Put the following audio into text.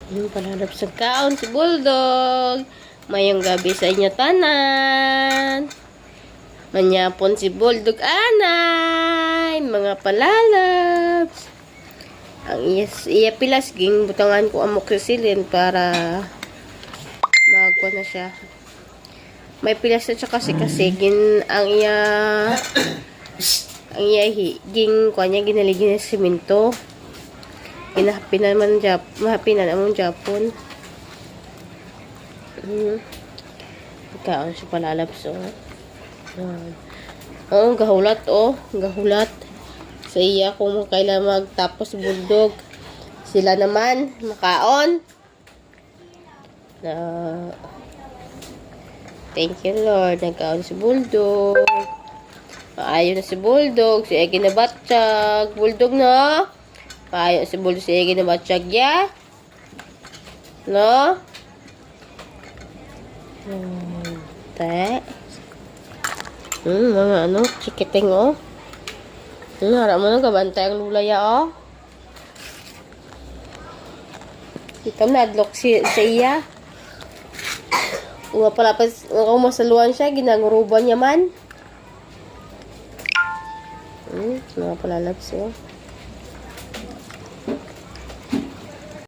Palalap sa kaon si Bulldog. Mayong gabi sa inyo tanan. Manyapon si Bulldog anay. Mga palalabs. Ang iya pilas ging butangan ko amoxicillin para magkuha na siya. May pilas na siya kasi gin ang iya ging kuha niya ginaligin ng simento. Inahapinan man mahapinan among Japon. Kaon siya palalabs gahulat gahulat sa iya kung kailan magtapos Bulldog. Sila naman makaon. Thank you Lord, nagkaon si Bulldog. Maayo na si Bulldog, si Egi na batsyag. Bulldog na. Maayo si Bulldog, si Egi na batsyag ya. No? Te. Mga chikiting harap mo na kabantay ang lulaya Ikaw na adlock sa iya. Uwa pala kung masaluan siya, ginaguruban niya man. Mga palalabs